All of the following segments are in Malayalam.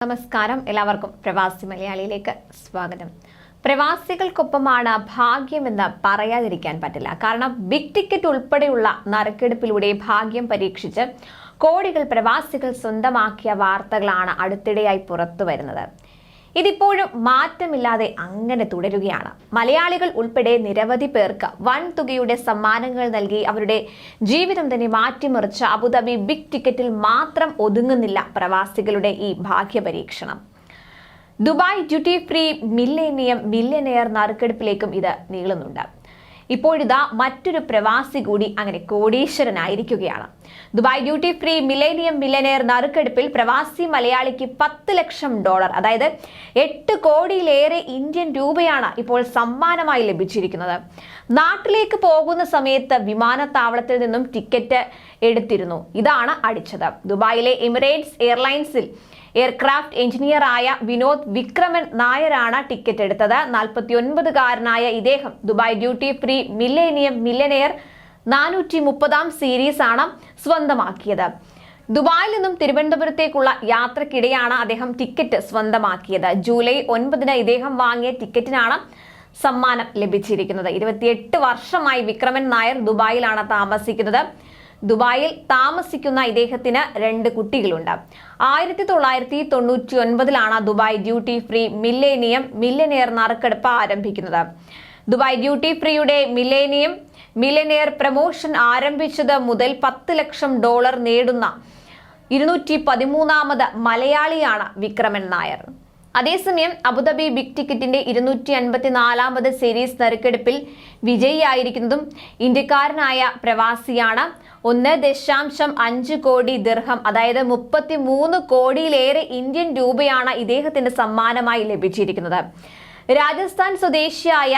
നമസ്കാരം, എല്ലാവർക്കും പ്രവാസി മലയാളിയിലേക്ക് സ്വാഗതം. പ്രവാസികൾക്കൊപ്പമാണ് ഭാഗ്യമെന്ന് പറയാതിരിക്കാൻ പറ്റില്ല. കാരണം ബിഗ് ടിക്കറ്റ് ഉൾപ്പെടെയുള്ള നറുക്കെടുപ്പിലൂടെ ഭാഗ്യം പരീക്ഷിച്ച് കോടികൾ പ്രവാസികൾ സ്വന്തമാക്കിയ വാർത്തകളാണ് അടുത്തിടെയായി പുറത്തു വരുന്നത്. ഇതിപ്പോഴും മാറ്റമില്ലാതെ അങ്ങനെ തുടരുകയാണ്. മലയാളികൾ ഉൾപ്പെടെ നിരവധി പേർക്ക് വൻ തുകയുടെ സമ്മാനങ്ങൾ നൽകി അവരുടെ ജീവിതം തന്നെ മാറ്റിമറിച്ച അബുദാബി ബിഗ് ടിക്കറ്റിൽ മാത്രം ഒതുങ്ങുന്നില്ല പ്രവാസികളുടെ ഈ ഭാഗ്യപരീക്ഷണം. ദുബായ് ഡ്യൂട്ടി ഫ്രീ മില്യനെയർ നറുക്കെടുപ്പിലേക്കും ഇത് നീളുന്നുണ്ട്. ഇപ്പോഴിതാ മറ്റൊരു പ്രവാസി കൂടി അങ്ങനെ കോടീശ്വരനായിരിക്കുകയാണ്. ദുബായ് ഡ്യൂട്ടി ഫ്രീ മില്യനെയർ നറുക്കെടുപ്പിൽ പ്രവാസി മലയാളിക്ക് $10 ലക്ഷം, അതായത് 8 കോടിയിലേറെ ഇന്ത്യൻ രൂപയാണ് ഇപ്പോൾ സമ്മാനമായി ലഭിച്ചിരിക്കുന്നത്. നാട്ടിലേക്ക് പോകുന്ന സമയത്ത് വിമാനത്താവളത്തിൽ നിന്നും ടിക്കറ്റ് എടുത്തിരുന്നു. ഇതാണ് അടിച്ചത്. ദുബായിലെ എമിറേറ്റ്സ് എയർലൈൻസിൽ എയർക്രാഫ്റ്റ് എഞ്ചിനീയറായ വിനോദ് വിക്രമൻ നായരാണ് ടിക്കറ്റ് എടുത്തത്. 49-കാരനായ ഇദ്ദേഹം Dubai duty free millionaire 430 series ആണ് സ്വന്തമാക്കിയത്. ദുബായിൽ നിന്നും തിരുവനന്തപുരത്തേക്കുള്ള യാത്രക്കിടെയാണ് അദ്ദേഹം ടിക്കറ്റ് സ്വന്തമാക്കിയത്. ജൂലൈ 9 ഇദ്ദേഹം വാങ്ങിയ ടിക്കറ്റിനാണ് സമ്മാനം ലഭിച്ചിരിക്കുന്നത്. 28 വർഷമായി വിക്രമൻ നായർ ദുബായിലാണ് താമസിക്കുന്നത്. ദുബായിൽ താമസിക്കുന്ന ഇദ്ദേഹത്തിന് 2 കുട്ടികളുണ്ട്. 1999 ദുബായ് ഡ്യൂട്ടി ഫ്രീ മില്യനെയർ നറുക്കെടുപ്പ് ആരംഭിക്കുന്നത്. ദുബായ് ഡ്യൂട്ടി ഫ്രീയുടെ മില്യനെയർ പ്രമോഷൻ ആരംഭിച്ചത് മുതൽ $10 ലക്ഷം നേടുന്ന 213ാമത് മലയാളിയാണ് വിക്രമൻ നായർ. അതേസമയം അബുദാബി ബിഗ് ടിക്കറ്റിന്റെ 254ാമത് സീരീസ് നറുക്കെടുപ്പിൽ വിജയിയായിരിക്കുന്നതും ഇന്ത്യക്കാരനായ പ്രവാസിയാണ്. 1.5 കോടി ദിർഹം, അതായത് 33 കോടിയിലേറെ ഇന്ത്യൻ രൂപയാണ് ഇദ്ദേഹത്തിന്റെ സമ്മാനമായി ലഭിച്ചിരിക്കുന്നത്. രാജസ്ഥാൻ സ്വദേശിയായ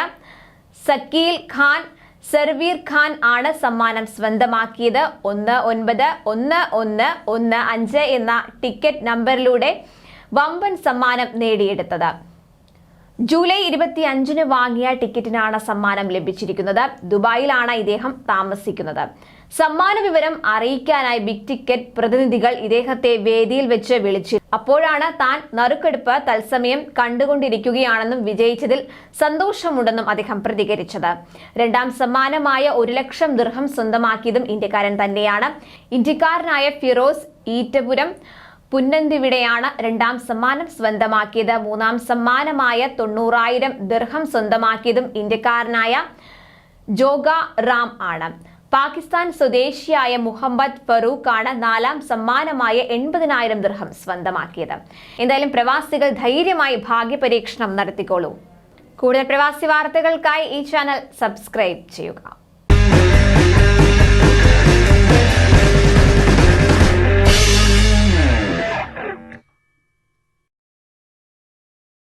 സർവീർ ഖാൻ ആണ് സമ്മാനം സ്വന്തമാക്കിയത്. 191115 എന്ന ടിക്കറ്റ് നമ്പറിലൂടെ വമ്പൻ സമ്മാനം നേടിയെടുത്തത്. ജൂലൈ 25 വാങ്ങിയ ടിക്കറ്റിനാണ് സമ്മാനം ലഭിച്ചിരിക്കുന്നത്. ദുബായിലാണ് ഇദ്ദേഹം താമസിക്കുന്നത്. സമ്മാന വിവരം അറിയിക്കാനായി ബിഗ് ടിക്കറ്റ് പ്രതിനിധികൾ ഇദ്ദേഹത്തെ വേദിയിൽ വെച്ച് വിളിച്ചു. അപ്പോഴാണ് താൻ നറുക്കെടുപ്പ് തത്സമയം കണ്ടുകൊണ്ടിരിക്കുകയാണെന്നും വിജയിച്ചതിൽ സന്തോഷമുണ്ടെന്നും അദ്ദേഹം പ്രതികരിച്ചത്. 2ാം സമ്മാനമായ $1 ലക്ഷം ദിർഹം സ്വന്തമാക്കിയതും ഇന്ത്യക്കാരൻ തന്നെയാണ്. ഇന്ത്യക്കാരനായ ഫിറോസ് ഈറ്റപുരം പുന്നന്തിവിടെയാണ് 2ാം സമ്മാനം സ്വന്തമാക്കിയത്. 3ാം സമ്മാനമായ 90,000 ദിർഹം സ്വന്തമാക്കിയതും ഇന്ത്യക്കാരനായ ജോഗ റാം ആണ്. പാകിസ്ഥാൻ സ്വദേശിയായ മുഹമ്മദ് ഫറൂഖ് ആണ് 4ാം സമ്മാനമായ 80,000 ദിർഹം സ്വന്തമാക്കിയത്. എന്തായാലും പ്രവാസികൾ ധൈര്യമായി ഭാഗ്യപരീക്ഷണം നടത്തിക്കോളൂ. കൂടുതൽ പ്രവാസി വാർത്തകൾക്കായി ഈ ചാനൽ സബ്സ്ക്രൈബ് ചെയ്യുക.